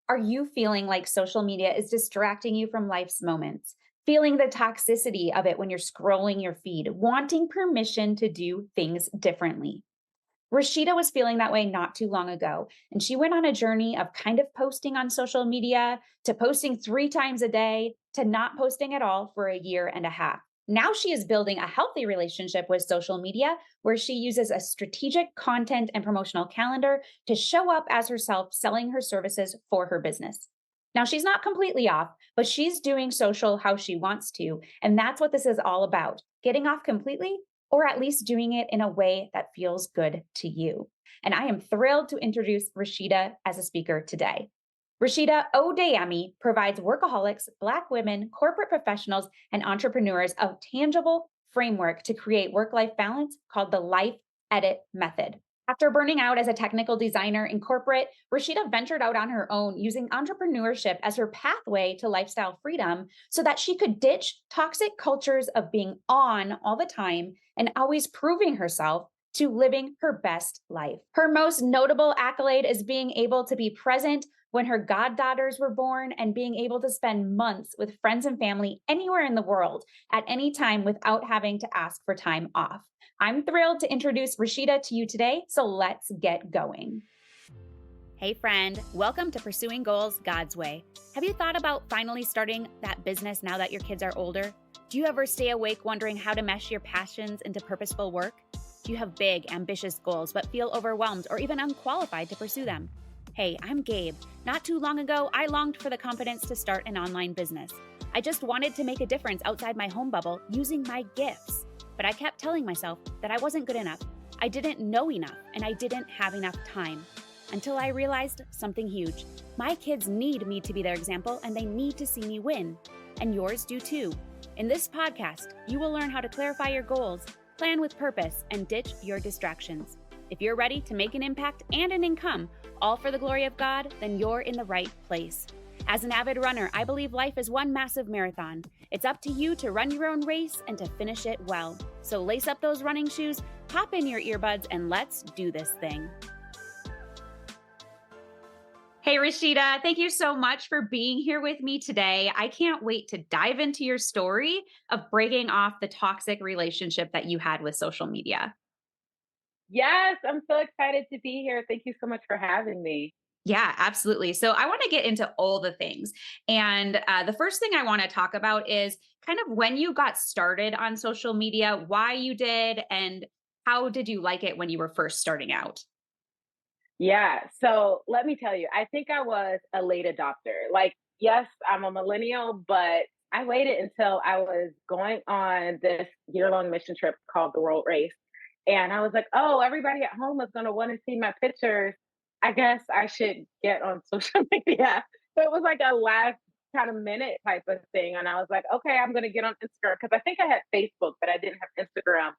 Are you feeling like social media is distracting you from life's moments? Feeling the toxicity of it when you're scrolling your feed, wanting permission to do things differently? Rashida was feeling that way not too long ago, and she went on a journey of kind of posting on social media to posting 3 times a day to not posting at all for a year and a half. Now she is building a healthy relationship with social media where she uses a strategic content and promotional calendar to show up as herself, selling her services for her business. Now, she's not completely off, but she's doing social how she wants to. And that's what this is all about, getting off completely or at least doing it in a way that feels good to you. And I am thrilled to introduce Rashida as a speaker today. Rashida Odeyemi provides workaholics, Black women, corporate professionals, and entrepreneurs a tangible framework to create work life balance called the Life Edit Method. After burning out as a technical designer in corporate, Rashida ventured out on her own using entrepreneurship as her pathway to lifestyle freedom so that she could ditch toxic cultures of being on all the time and always proving herself to living her best life. Her most notable accolade is being able to be present when her goddaughters were born and being able to spend months with friends and family anywhere in the world at any time without having to ask for time off. I'm thrilled to introduce Rashida to you today, so let's get going. Hey, friend, welcome to Pursuing Goals God's Way. Have you thought about finally starting that business now that your kids are older? Do you ever stay awake wondering how to mesh your passions into purposeful work? Do you have big, ambitious goals but feel overwhelmed or even unqualified to pursue them? Hey, I'm Gabe. Not too long ago, I longed for the confidence to start an online business. I just wanted to make a difference outside my home bubble using my gifts. But I kept telling myself that I wasn't good enough, I didn't know enough, and I didn't have enough time. Until I realized something huge. My kids need me to be their example, and they need to see me win. And yours do too. In this podcast, you will learn how to clarify your goals, plan with purpose, and ditch your distractions. If you're ready to make an impact and an income, all for the glory of God, then you're in the right place. As an avid runner, I believe life is one massive marathon. It's up to you to run your own race and to finish it well. So lace up those running shoes, pop in your earbuds, and let's do this thing. Hey, Rashida, thank you so much for being here with me today. I can't wait to dive into your story of breaking off the toxic relationship that you had with social media. Yes, I'm so excited to be here. Thank you so much for having me. Yeah, absolutely. So I want to get into all the things. And the first thing I want to talk about is kind of when you got started on social media, why you did, and how did you like it when you were first starting out? Yeah, so let me tell you, I think I was a late adopter. Like, yes, I'm a millennial, but I waited until I was going on this year-long mission trip called the World Race. And I was like, oh, everybody at home is going to want to see my pictures. I guess I should get on social media. So it was like a last kind of minute type of thing. And I was like, okay, I'm going to get on Instagram because I think I had Facebook, but I didn't have Instagram.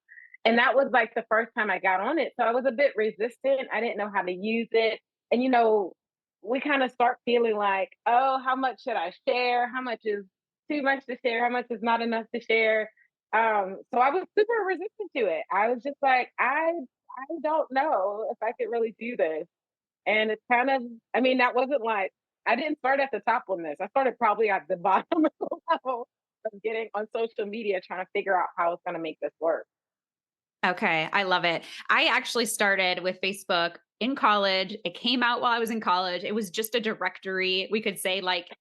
And that was like the first time I got on it. So I was a bit resistant. I didn't know how to use it. And, we kind of start feeling like, oh, how much should I share? How much is too much to share? How much is not enough to share? So I was super resistant to it. I was just like, I don't know if I could really do this. And it's kind of, I mean, that wasn't like, I didn't start at the top on this. I started probably at the bottom of the level of getting on social media, trying to figure out how it's going to make this work. Okay, I love it. I actually started with Facebook in college. It came out while I was in college. It was just a directory. We could say like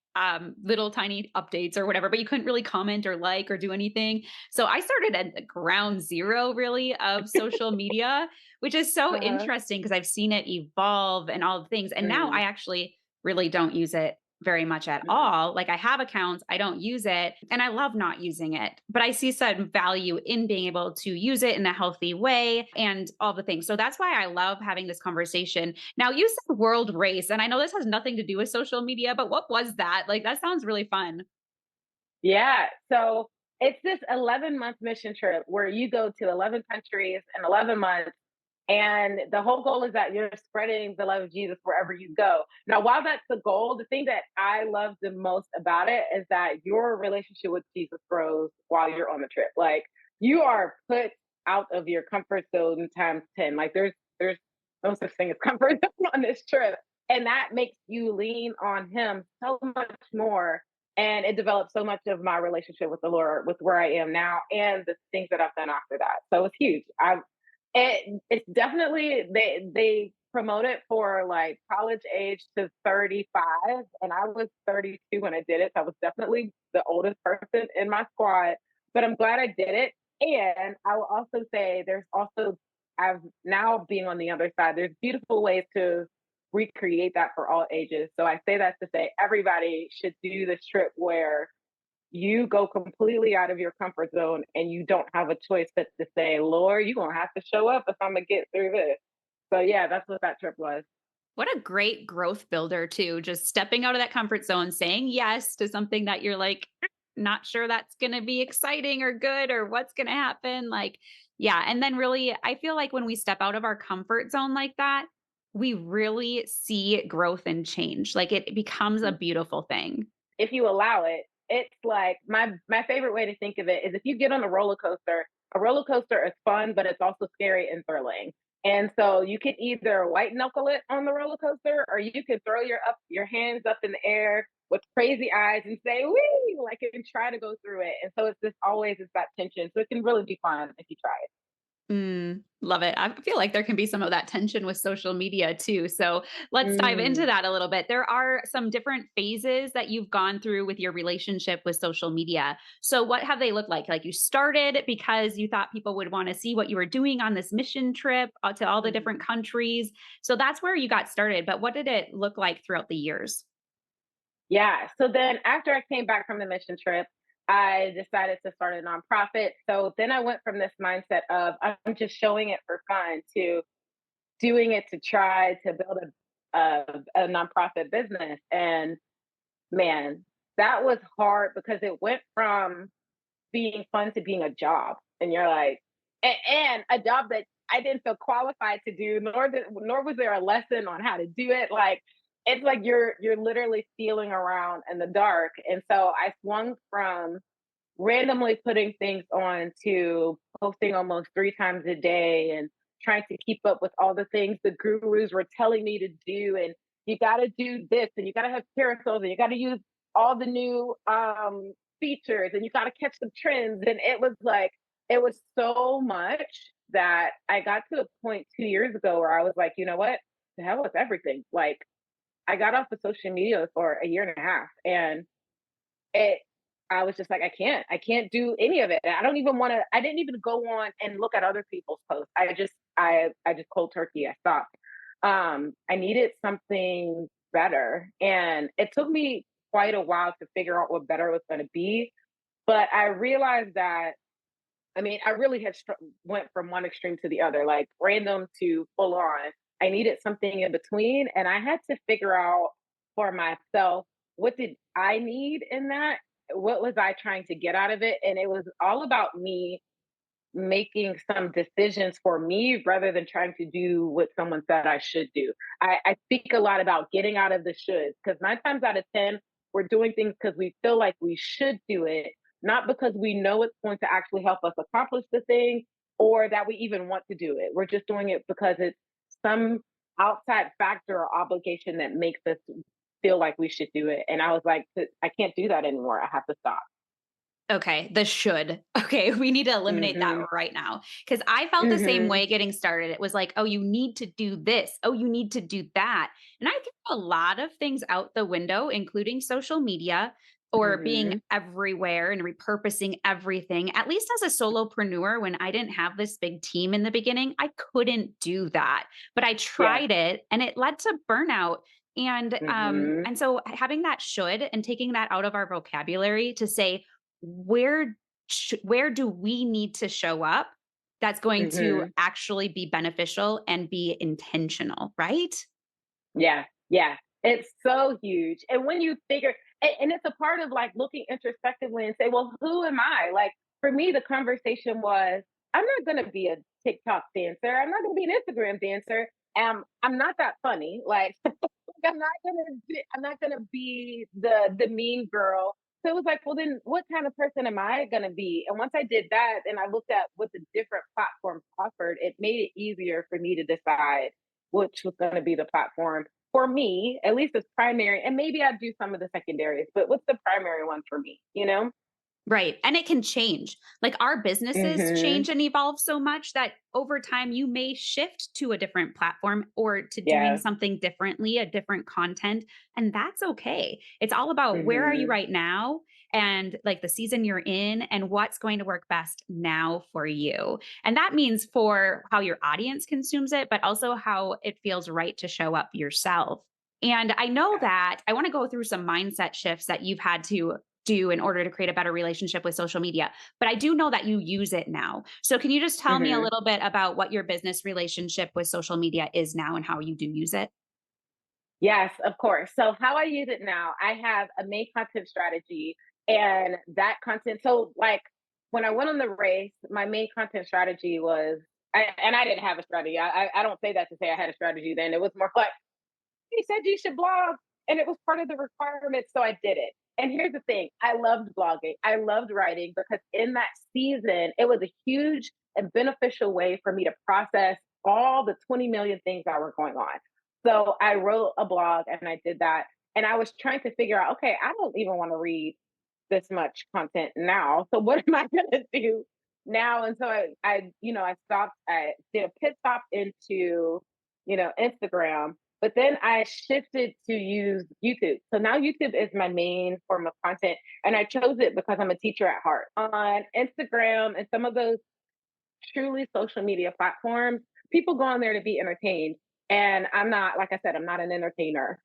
little tiny updates or whatever, but you couldn't really comment or like or do anything. So I started at the ground zero really of social media, which is so Uh-huh. interesting because I've seen it evolve and all the things. And now I Mm, actually really don't use it very much at mhm. all. Like I have accounts, I don't use it, and I love not using it. But I see some value in being able to use it in a healthy way and all the things. So that's why I love having this conversation. Now, you said world race, and I know this has nothing to do with social media, but what was that? Like that sounds really fun. Yeah. So it's this 11-month mission trip where you go to 11 countries in 11 months. And the whole goal is that you're spreading the love of Jesus wherever you go. Now, while that's the goal, the thing that I love the most about it is that your relationship with Jesus grows while you're on the trip. Like you are put out of your comfort zone times 10. Like there's no such thing as comfort zone on this trip. and that makes you lean on him so much more. And it developed so much of my relationship with the Lord, with where I am now, and the things that I've done after that. So it's huge. It's definitely they promote it for like college age to 35, and I was 32 when I did it. So I was definitely the oldest person in my squad, but I'm glad I did it. And I will also say there's also, I've now being on the other side, there's beautiful ways to recreate that for all ages. So I say that to say everybody should do this trip where you go completely out of your comfort zone and you don't have a choice but to say, Lord, you're gonna have to show up if I'm gonna get through this. So yeah, that's what that trip was. What a great growth builder too, just stepping out of that comfort zone, saying yes to something that you're like, not sure that's gonna be exciting or good or what's gonna happen, like, yeah, and then really, I feel like when we step out of our comfort zone like that, we really see growth and change, like, it becomes a beautiful thing. If you allow it, it's like my favorite way to think of it is if you get on a roller coaster is fun, but it's also scary and thrilling. And so you can either white knuckle it on the roller coaster, or you can throw your hands up in the air with crazy eyes and say "wee" like and try to go through it. And so it's just always it's that tension. So it can really be fun if you try it. Love it. I feel like there can be some of that tension with social media too. So let's dive into Mm. that a little bit. There are some different phases that you've gone through with your relationship with social media. So, what have they looked like? Like you started because you thought people would want to see what you were doing on this mission trip to all the different Mhm. countries. So, that's where you got started. But what did it look like throughout the years? Yeah. So then after I came back from the mission trip, I decided to start a nonprofit. So then I went from this mindset of I'm just showing it for fun to doing it to try to build a nonprofit business. And man, that was hard because it went from being fun to being a job. And you're like, and a job that I didn't feel qualified to do, nor was there a lesson on how to do it. Like it's like you're literally feeling around in the dark. And so I swung from randomly putting things on to posting almost 3 times a day and trying to keep up with all the things the gurus were telling me to do. And you got to do this, and you got to have carousels, and you got to use all the new features, and you got to catch the trends. And it was like, it was so much that I got to a point 2 years ago where I was like, you know what? The hell with everything. Like, I got off of social media for a year and a half, and it I was just like, I can't do any of it. I don't even want to. I didn't even go on and look at other people's posts. I just cold turkey. I stopped. I needed something better, and it took me quite a while to figure out what better was going to be. But I realized that, I mean, I really went from one extreme to the other, like random to full on. I needed something in between, and I had to figure out for myself what did I need in that. What was I trying to get out of it? And it was all about me making some decisions for me rather than trying to do what someone said I should do. I speak a lot about getting out of the shoulds because 9 times out of 10, we're doing things because we feel like we should do it, not because we know it's going to actually help us accomplish the thing or that we even want to do it. We're just doing it because it's some outside factor or obligation that makes us feel like we should do it. And I was like, I can't do that anymore. I have to stop. Okay, the should. Okay, we need to eliminate that Hmm. right now because I felt the same Hmm. way getting started. It was like, "Oh, you need to do this. Oh, you need to do that." And I threw a lot of things out the window, including social media or being Hmm. everywhere and repurposing everything. At least as a solopreneur, when I didn't have this big team in the beginning, I couldn't do that. But I Yeah. tried it and it led to burnout. Hmm. And so having that should and taking that out of our vocabulary to say, where do we need to show up that's going to Hmm. actually be beneficial and be intentional, right? Yeah, yeah. It's so huge. And when you figure, and it's a part of like looking introspectively and say, well, who am I? Like for me, the conversation was, I'm not going to be a TikTok dancer. I'm not going to be an Instagram dancer. I'm not that funny. Like I'm not gonna be the mean girl. So it was like, well, then what kind of person am I gonna be? And once I did that, and I looked at what the different platforms offered, it made it easier for me to decide which was gonna be the platform for me, at least it's primary, and maybe I do some of the secondaries, but what's the primary one for me, you know? Right. And it can change. Like our businesses Mhm. change and evolve so much that over time you may shift to a different platform or to doing Yeah. something differently, a different content. And that's okay. It's all about where are you Mhm. right now and like the season you're in and what's going to work best now for you. And that means for how your audience consumes it, but also how it feels right to show up yourself. And I know Yeah. that I want to go through some mindset shifts that you've had to do in order to create a better relationship with social media. But I do know that you use it now. So can you just tell me a Mhm. little bit about what your business relationship with social media is now and how you do use it? Yes, of course. So how I use it now, I have a main content strategy and that content. So like when I went on the race, my main content strategy was, and I didn't have a strategy. I don't say that to say I had a strategy then. It was more like, he said you should blog. And it was part of the requirements. So I did it. And here's the thing, I loved blogging. I loved writing because in that season, it was a huge and beneficial way for me to process all the 20 million things that were going on. So I wrote a blog and I did that. And I was trying to figure out, okay, I don't even want to read this much content now. So what am I going to do now? And so I stopped. I did a pit stop into, Instagram, but then I shifted to use YouTube. So now YouTube is my main form of content, and I chose it because I'm a teacher at heart. On Instagram and some of those truly social media platforms, people go on there to be entertained. And I'm not, like I said, I'm not an entertainer.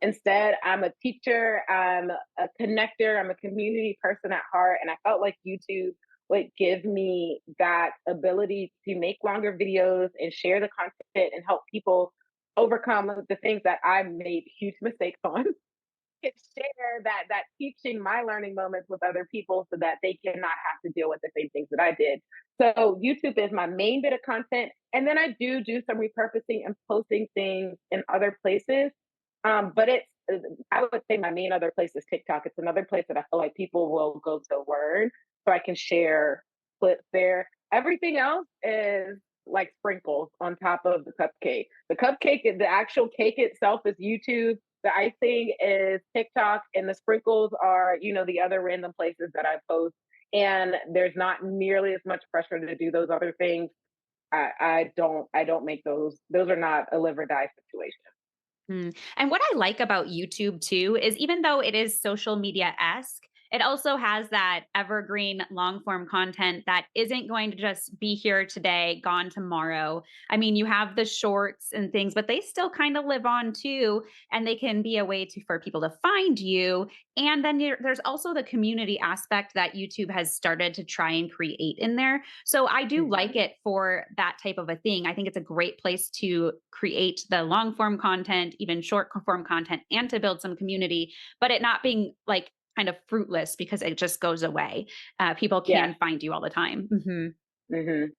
Instead, I'm a teacher, I'm a connector, I'm a community person at heart. And I felt like YouTube would give me that ability to make longer videos and share the content and help people overcome the things that I made huge mistakes on. Can share that teaching my learning moments with other people so that they cannot have to deal with the same things that I did. So YouTube is my main bit of content, and then I do some repurposing and posting things in other places. But I would say my main other place is TikTok. It's another place that I feel like people will go to learn, so I can share clips there. Everything else is like sprinkles on top of the cupcake. The cupcake, the actual cake itself is YouTube, the icing is TikTok, and the sprinkles are, the other random places that I post. And there's not nearly as much pressure to do those other things. I don't make those. Those are not a live or die situation. And what I like about YouTube too is even though it is social media esque, it also has that evergreen long form content that isn't going to just be here today, gone tomorrow. I mean, you have the shorts and things, but they still kind of live on too. And they can be a way for people to find you. And then there's also the community aspect that YouTube has started to try and create in there. So I do like Mhm. it for that type of a thing. I think it's a great place to create the long form content, even short form content, and to build some community, but it not being like kind of fruitless because it just goes away. People Yes. can find you all the time.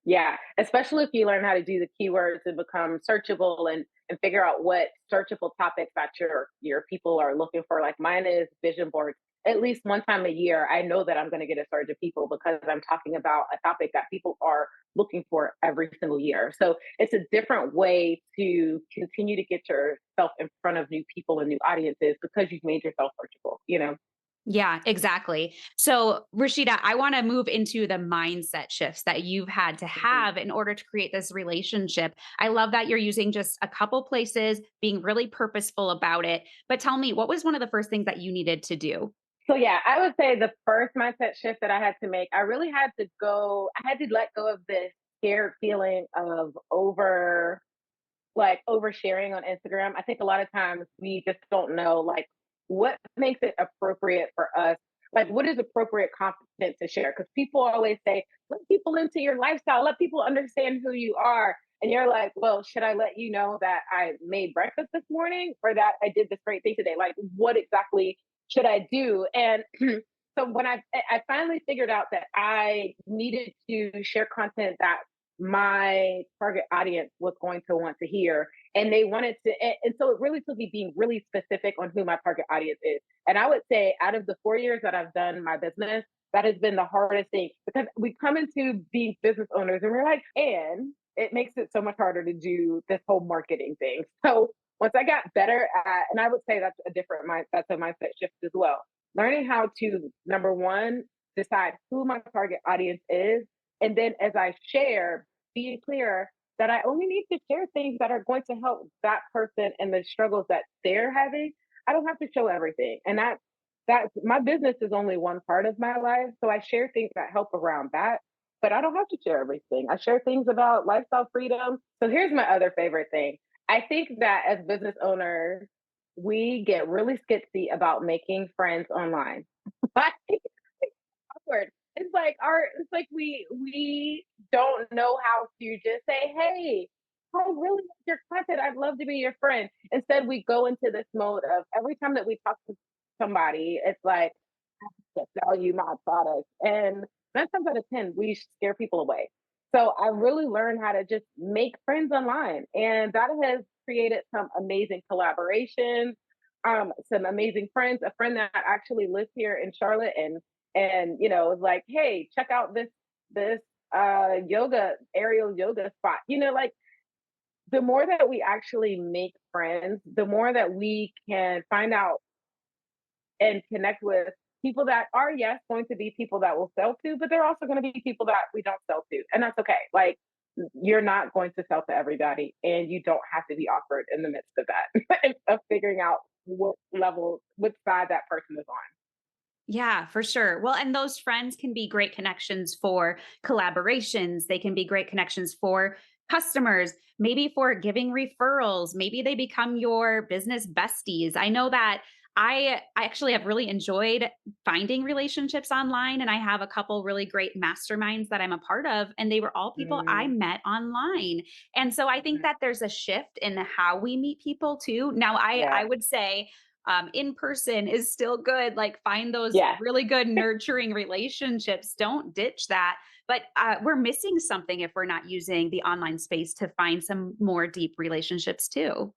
Yeah, especially if you learn how to do the keywords and become searchable and figure out what searchable topics that your people are looking for. Like mine is vision boards. At least one time a year, I know that I'm going to get a surge of people because I'm talking about a topic that people are looking for every single year. So it's a different way to continue to get yourself in front of new people and new audiences because you've made yourself searchable. Yeah, exactly. So, Rashida, I want to move into the mindset shifts that you've had to Mhm. have in order to create this relationship. I love that you're using just a couple places, being really purposeful about it. But tell me, what was one of the first things that you needed to do? So yeah, I would say the first mindset shift that I had to make, I had to let go of this scared feeling of oversharing on Instagram. I think a lot of times we just don't know like what makes it appropriate for us. Like what is appropriate content to share? Because people always say, let people into your lifestyle, let people understand who you are. And you're like, well, should I let you know that I made breakfast this morning or that I did this great thing today? Like, what exactly should I do? And so when I finally figured out that I needed to share content that my target audience was going to want to hear, and they wanted to, and so it really took me being really specific on who my target audience is. And I would say out of the 4 years that I've done my business, that has been the hardest thing because we come into being business owners and we're like, and it makes it so much harder to do this whole marketing thing. So once I got better at, and I would say that's a different mind, that's a mindset shift as well. Learning how to, number one, decide who my target audience is. And then as I share, being clear that I only need to share things that are going to help that person and the struggles that they're having. I don't have to show everything. And that my business is only one part of my life. So I share things that help around that, but I don't have to share everything. I share things about lifestyle freedom. So here's my other favorite thing. I think that as business owners, we get really skitsy about making friends online. Like, it's awkward. It's like we don't know how to just say, hey, I really like your content. I'd love to be your friend. Instead, we go into this mode of every time that we talk to somebody, it's like, to sell you my product. And 9 times out of 10, we scare people away. So I really learned how to just make friends online. And that has created some amazing collaborations, some amazing friends. A friend that actually lives here in Charlotte and was like, hey, check out this yoga aerial yoga spot. Like the more that we actually make friends, the more that we can find out and connect with people that are, yes, going to be people that will sell to, but they're also going to be people that we don't sell to. And that's okay. Like, you're not going to sell to everybody, and you don't have to be awkward in the midst of that, of figuring out what level, which side that person is on. Yeah, for sure. Well, and those friends can be great connections for collaborations. They can be great connections for customers, maybe for giving referrals. Maybe they become your business besties. I know that I actually have really enjoyed finding relationships online, and I have a couple really great masterminds that I'm a part of, and they were all people I Mm, met online. And so I think that there's a shift in how we meet people too. Now, I yeah. would say in person is still good. Like, find those Yeah. really good nurturing relationships. Don't ditch that. But we're missing something if we're not using the online space to find some more deep relationships too.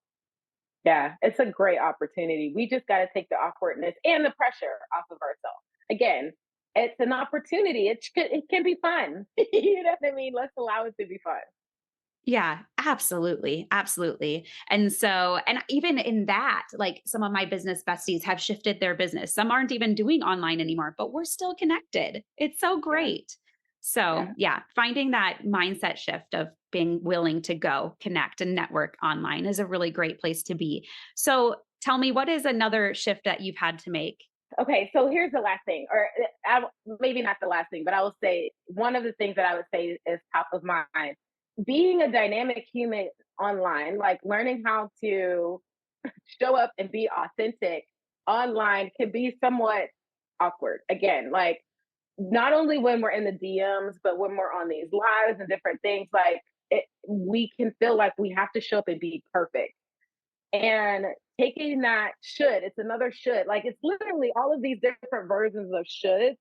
Yeah, it's a great opportunity. We just got to take the awkwardness and the pressure off of ourselves. Again, it's an opportunity. It can be fun. You know what I mean? Let's allow it to be fun. Yeah, absolutely. Absolutely. And so, and even in that, like some of my business besties have shifted their business. Some aren't even doing online anymore, but we're still connected. It's so Yeah, great. So, yeah. yeah, finding that mindset shift of being willing to go connect and network online is a really great place to be. So, tell me, what is another shift that you've had to make? Okay, so here's the last thing, or maybe not the last thing, but I will say one of the things that I would say is top of mind. Being a dynamic human online, like learning how to show up and be authentic online can be somewhat awkward. Again, like not only when we're in the DMs, but when we're on these lives and different things, like we can feel like we have to show up and be perfect. And taking that should, it's another should, like it's literally all of these different versions of should,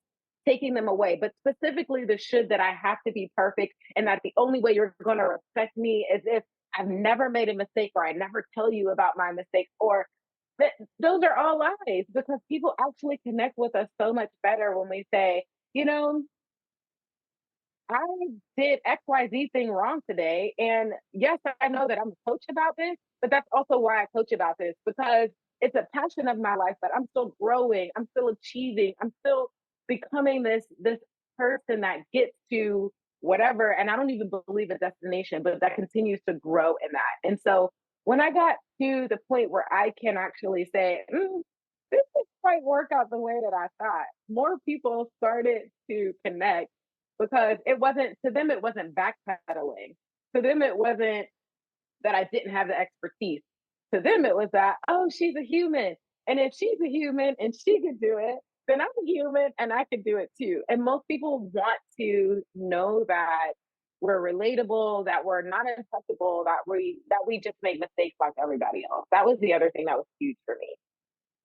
taking them away, but specifically the should that I have to be perfect and that the only way you're going to respect me is if I've never made a mistake or I never tell you about my mistakes or that those are all lies because people actually connect with us so much better when we say, you know, I did XYZ thing wrong today. And yes, I know that I'm a coach about this, but that's also why I coach about this because it's a passion of my life that I'm still growing, I'm still achieving, I'm still becoming this person that gets to whatever. And I don't even believe a destination, but that continues to grow in that. And so when I got to the point where I can actually say, this didn't quite work out the way that I thought, more people started to connect because it wasn't to them, it wasn't backpedaling. To them, it wasn't that I didn't have the expertise. To them, it was that, oh, she's a human. And if she's a human and she could do it, then I'm a human and I could do it too. And most people want to know that we're relatable, that we're not untouchable, that we just make mistakes like everybody else. That was the other thing that was huge for me.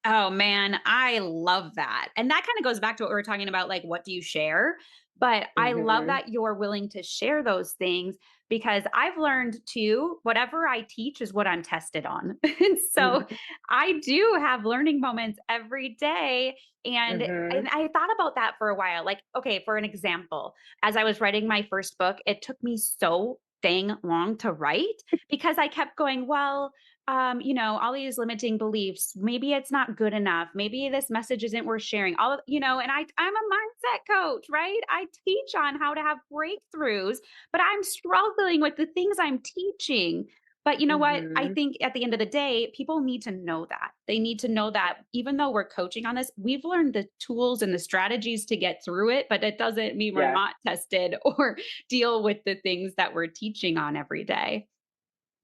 Oh man, I love that. And that kind of goes back to what we were talking about, like, what do you share? But I love Hmm. that you're willing to share those things because I've learned too, whatever I teach is what I'm tested on. And so Hmm. I do have learning moments every day. And Hmm. I thought about that for a while. Like, okay, for an example, as I was writing my first book, it took me so dang long to write because I kept going, well, all these limiting beliefs. Maybe it's not good enough. Maybe this message isn't worth sharing. And I'm a mindset coach, right? I teach on how to have breakthroughs, but I'm struggling with the things I'm teaching. But you know what? I Mhm. think at the end of the day, people need to know that. They need to know that even though we're coaching on this, we've learned the tools and the strategies to get through it, but it doesn't mean we're Yeah. not tested or deal with the things that we're teaching on every day.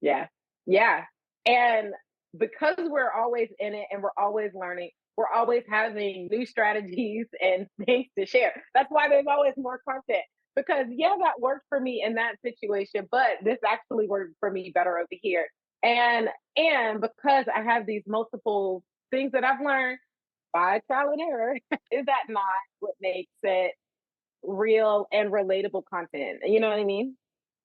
Yeah. Yeah. And because we're always in it and we're always learning, we're always having new strategies and things to share. That's why there's always more content. Because yeah, that worked for me in that situation, but this actually worked for me better over here. And because I have these multiple things that I've learned by trial and error, is that not what makes it real and relatable content? You know what I mean?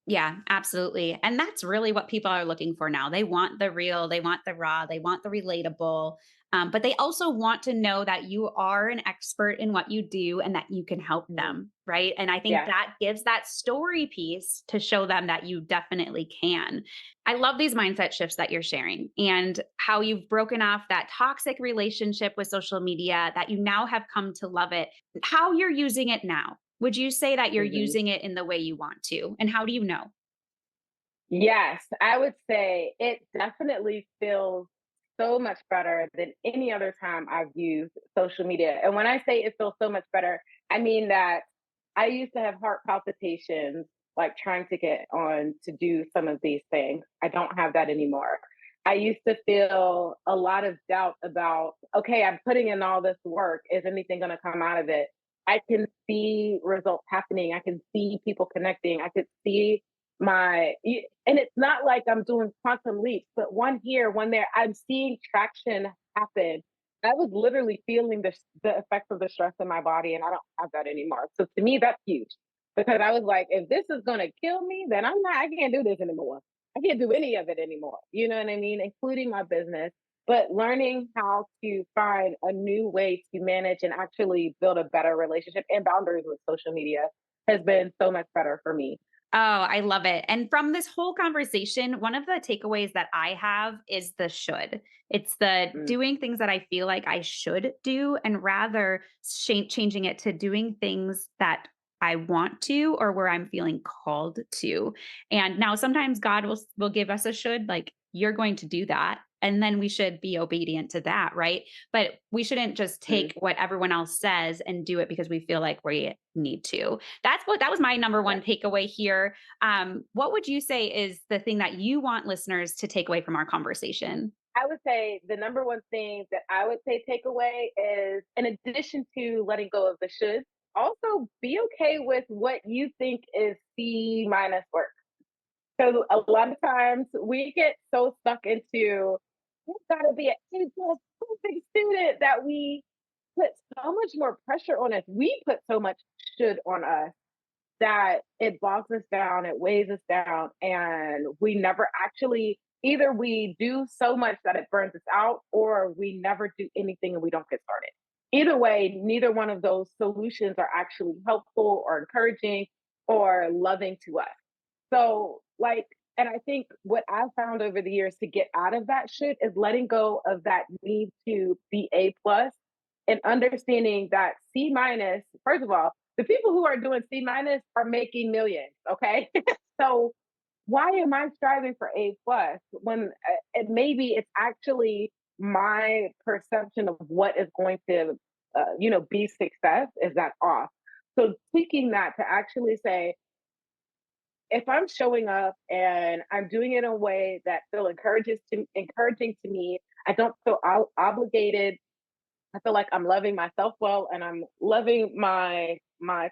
Yeah, absolutely. And that's really what people are looking for now. They want the real, they want the raw, they want the relatable. But they also want to know that you are an expert in what you do and that you can help Mhm. them. Right. And I think Yeah. that gives that story piece to show them that you definitely can. I love these mindset shifts that you're sharing and how you've broken off that toxic relationship with social media, that you now have come to love it, how you're using it now. Would you say that you're Mhm. using it in the way you want to? And how do you know? Yes, I would say it definitely feels so much better than any other time I've used social media. And when I say it feels so much better, I mean that I used to have heart palpitations like trying to get on to do some of these things. I don't have that anymore. I used to feel a lot of doubt about, okay, I'm putting in all this work. Is anything going to come out of it? I can see results happening. I can see people connecting. I could see and it's not like I'm doing quantum leaps, but one here, one there, I'm seeing traction happen. I was literally feeling the effects of the stress in my body, and I don't have that anymore. So to me, that's huge because I was like, if this is gonna kill me, then I can't do this anymore. I can't do any of it anymore. You know what I mean? Including my business, but learning how to find a new way to manage and actually build a better relationship and boundaries with social media has been so much better for me. Oh, I love it. And from this whole conversation, one of the takeaways that I have is the should. It's the Mm, doing things that I feel like I should do, and rather changing it to doing things that I want to or where I'm feeling called to. And now sometimes God will give us a should, like you're going to do that. And then we should be obedient to that, right? But we shouldn't just mm, take what everyone else says and do it because we feel like we need to. That was my number yeah. one takeaway here. What would you say is the thing that you want listeners to take away from our conversation? I would say the number one thing that I would say take away is, in addition to letting go of the shoulds, also be okay with what you think is C minus work. Because a lot of times we get so stuck into, you've got to be an A plus perfect student that we put so much more pressure on us. We put so much should on us that it bogs us down, it weighs us down, and we never actually, either we do so much that it burns us out, or we never do anything and we don't get started. Either way, neither one of those solutions are actually helpful or encouraging or loving to us. So, like, and I think what I've found over the years to get out of that shit is letting go of that need to be A plus and understanding that C minus, first of all, the people who are doing C minus are making millions. Okay. So why am I striving for A plus when maybe it's actually my perception of what is going to, be success is that off. So tweaking that to actually say, if I'm showing up and I'm doing it in a way that feel encouraging to me, I don't feel obligated. I feel like I'm loving myself well and I'm loving my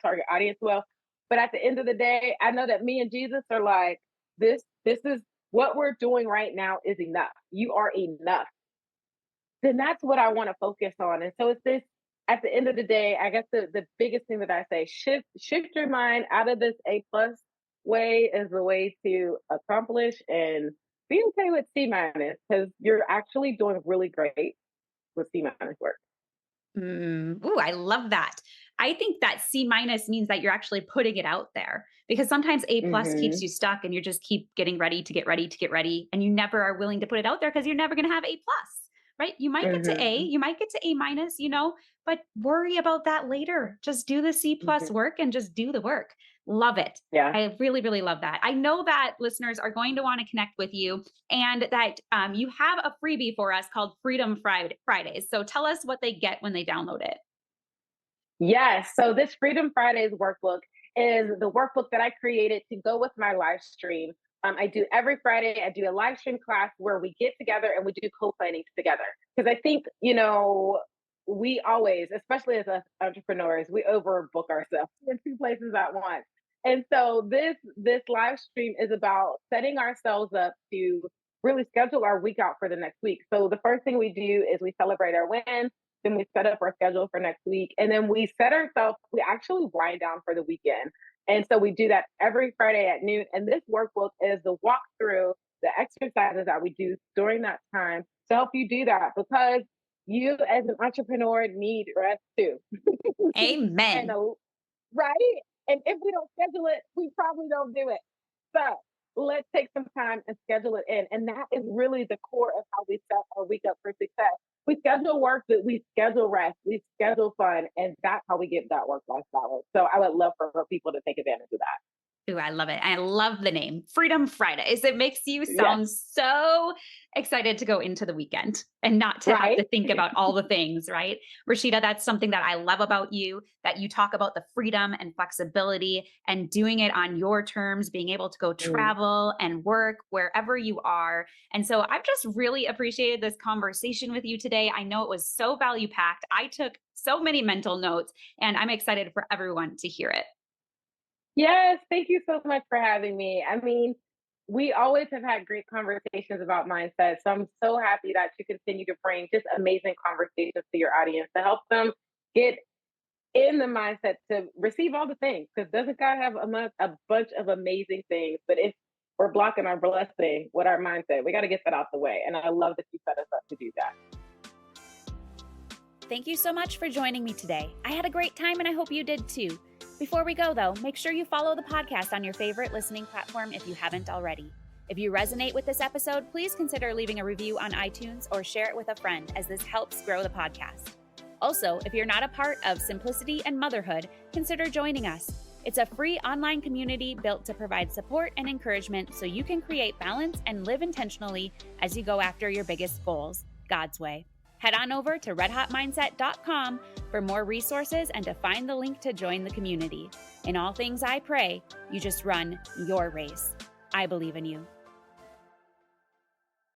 target audience well. But at the end of the day, I know that me and Jesus are like, this is what we're doing right now is enough. You are enough. Then that's what I want to focus on. And so it's this, at the end of the day, I guess the biggest thing that I say, shift your mind out of this A plus way is the way to accomplish, and be okay with C minus because you're actually doing really great with C minus work. Ooh, I love that. I think that C minus means that you're actually putting it out there because sometimes A plus keeps Mhm. you stuck and you just keep getting ready to get ready to get ready. And you never are willing to put it out there because you're never going to have A plus, right? You might get to A, Mhm. you might get to A minus, but worry about that later. Just do the C plus Mhm. work and just do the work. Love it. Yeah. I really, really love that. I know that listeners are going to want to connect with you and that you have a freebie for us called Fridays. So tell us what they get when they download it. Yes. So this Freedom Fridays workbook is the workbook that I created to go with my live stream. I do every Friday, I do a live stream class where we get together and we do co-planning together. Because I think, we always, especially as us entrepreneurs, we overbook ourselves in two places at once. And so this live stream is about setting ourselves up to really schedule our week out for the next week. So the first thing we do is we celebrate our wins, then we set up our schedule for next week. And then we set ourselves, we actually wind down for the weekend. And so we do that every Friday at noon. And this workbook is the walkthrough, the exercises that we do during that time to help you do that because you as an entrepreneur need rest too. and Amen. right? And if we don't schedule it, we probably don't do it. So let's take some time and schedule it in. And that is really the core of how we set our week up for success. We schedule work, but we schedule rest, we schedule fun, and that's how we get that work-life balance. So I would love for people to take advantage of that. Ooh, I love it. I love the name Freedom Fridays. It makes you Yes, sound so excited to go into the weekend and not to have right? to think about all the things, right? Rashida, that's something that I love about you, that you talk about the freedom and flexibility and doing it on your terms, being able to go Mm. travel and work wherever you are. And so I've just really appreciated this conversation with you today. I know it was so value packed. I took so many mental notes and I'm excited for everyone to hear it. Yes, thank you so much for having me. I mean, we always have had great conversations about mindset. So I'm so happy that you continue to bring just amazing conversations to your audience to help them get in the mindset to receive all the things. Because doesn't God have a bunch of amazing things? But if we're blocking our blessing with our mindset, we got to get that out the way. And I love that you set us up to do that. Thank you so much for joining me today. I had a great time and I hope you did too. Before we go, though, make sure you follow the podcast on your favorite listening platform if you haven't already. If you resonate with this episode, please consider leaving a review on iTunes or share it with a friend, as this helps grow the podcast. Also, if you're not a part of Simplicity and Motherhood, consider joining us. It's a free online community built to provide support and encouragement so you can create balance and live intentionally as you go after your biggest goals, God's way. Head on over to redhotmindset.com for more resources and to find the link to join the community. In all things I pray, you just run your race. I believe in you.